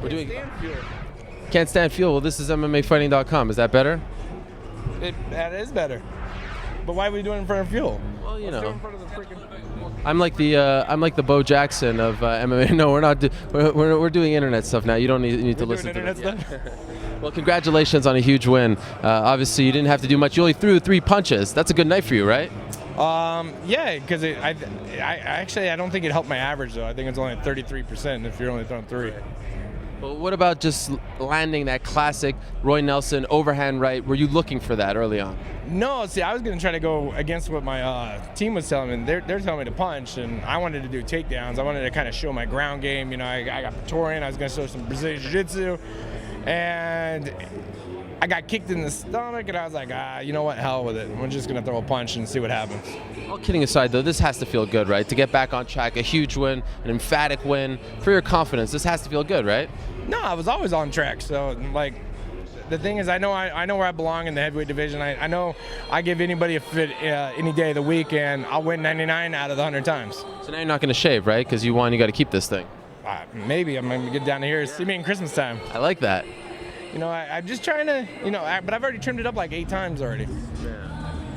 We're doing. Stand fuel. Can't stand fuel. Well, this is MMAfighting.com. Is that better? That is better. But why are we doing it in front of fuel? Well, you Let's do it know. in front of the freaking. I'm like the Bo Jackson of MMA. No, we're not. We're doing internet stuff now. You don't need to listen to internet it. stuff. Well, congratulations on a huge win. Obviously, you didn't have to do much. You only threw 3 punches. That's a good night for you, right? Yeah, because I don't think it helped my average though. I think it's only 33% if you're only throwing 3. Well, what about just landing that classic Roy Nelson overhand right? Were you looking for that early on? No, see, I was going to try to go against what my team was telling me. They're telling me to punch, and I wanted to do takedowns. I wanted to kind of show my ground game. You know, I got Praetorian. I was going to show some Brazilian Jiu-Jitsu, and I got kicked in the stomach, and I was like, you know what, hell with it. I'm just going to throw a punch and see what happens. All kidding aside, though, this has to feel good, right? To get back on track, a huge win, an emphatic win. For your confidence, this has to feel good, right? No, I was always on track. So, like, the thing is, I know where I belong in the heavyweight division. I know I give anybody a fit any day of the week, and I'll win 99 out of the 100 times. So now you're not going to shave, right? Because you got to keep this thing. Maybe I'm going to get down to here. See me in Christmas time. I like that. You know, I'm just trying to, but I've already trimmed it up like 8 times already. Yeah.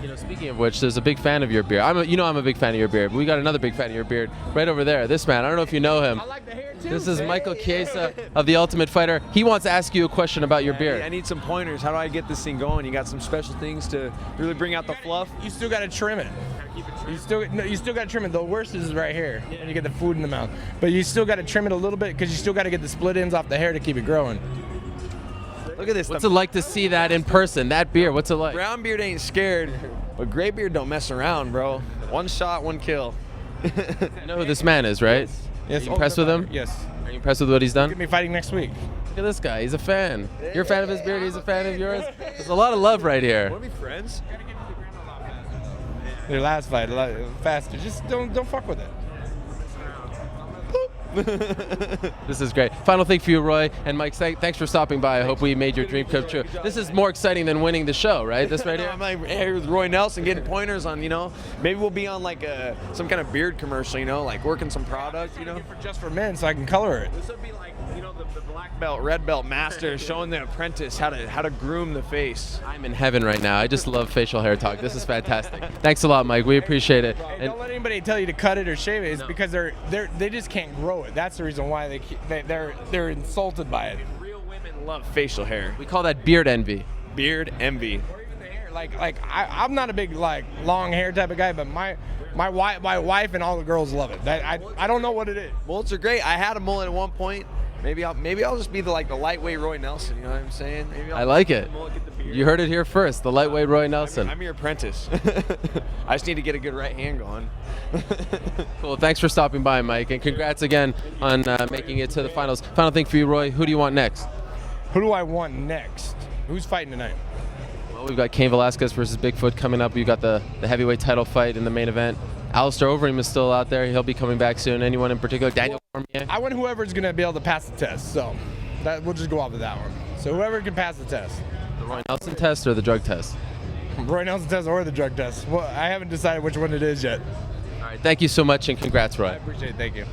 You know, speaking of which, there's a big fan of your beard. I'm a big fan of your beard, but we got another big fan of your beard right over there. This man, I don't know if you know him. I like the hair too. This is Michael Chiesa of The Ultimate Fighter. He wants to ask you a question about your beard. I need some pointers. How do I get this thing going? You got some special things to really bring out the fluff? You still got to trim it. You still got to trim it. The worst is right here when you get the food in the mouth. But you still got to trim it a little bit because you still got to get the split ends off the hair to keep it growing. Look at this. What's it like to see that in person? That beard, what's it like? Brown beard ain't scared, but gray beard don't mess around, bro. One shot, one kill. You know who this man is, right? Yes. Are you impressed with him? Yes. Are you impressed with what he's done? Going to be fighting next week. Look at this guy. He's a fan. You're a fan of his beard. He's a fan of yours. There's a lot of love right here. Want to be friends? Their last fight, a lot faster. Just don't fuck with it. This is great. Final thing for you, Roy and Mike. Thanks for stopping by. I hope we made your dream come true. This is more exciting than winning the show, right? This right here. I'm like here with Roy Nelson getting pointers on, maybe we'll be on like some kind of beard commercial, like working some product, Just for men, so I can color it. This would be like, the black belt, red belt master showing the apprentice how to groom the face. I'm in heaven right now. I just love facial hair talk. This is fantastic. Thanks a lot, Mike. We appreciate it. And don't let anybody tell you to cut it or shave it. It's because they just can't grow it. That's the reason why they're insulted by it. Real women love facial hair. We call that beard envy. Beard envy. Or even the hair. Like I'm not a big long hair type of guy, but my wife and all the girls love it. I don't know what it is. Mullets are great. I had a mullet at one point. Maybe I'll just be the lightweight Roy Nelson. You know what I'm saying? I like it. You heard it here first. The lightweight Roy Nelson. I'm your apprentice. I just need to get a good right hand going. Cool. Thanks for stopping by, Mike, and congrats again on making it to the finals. Final thing for you, Roy. Who do you want next? Who do I want next? Who's fighting tonight? Well, we've got Cain Velasquez versus Bigfoot coming up. We've got the heavyweight title fight in the main event. Alistair Overeem is still out there. He'll be coming back soon. Anyone in particular? Daniel Cormier? I want whoever's going to be able to pass the test, so we'll just go off of that one. So whoever can pass the test. The Roy Nelson test or the drug test? Roy Nelson test or the drug test. Well, I haven't decided which one it is yet. All right. Thank you so much, and congrats, Roy. I appreciate it. Thank you.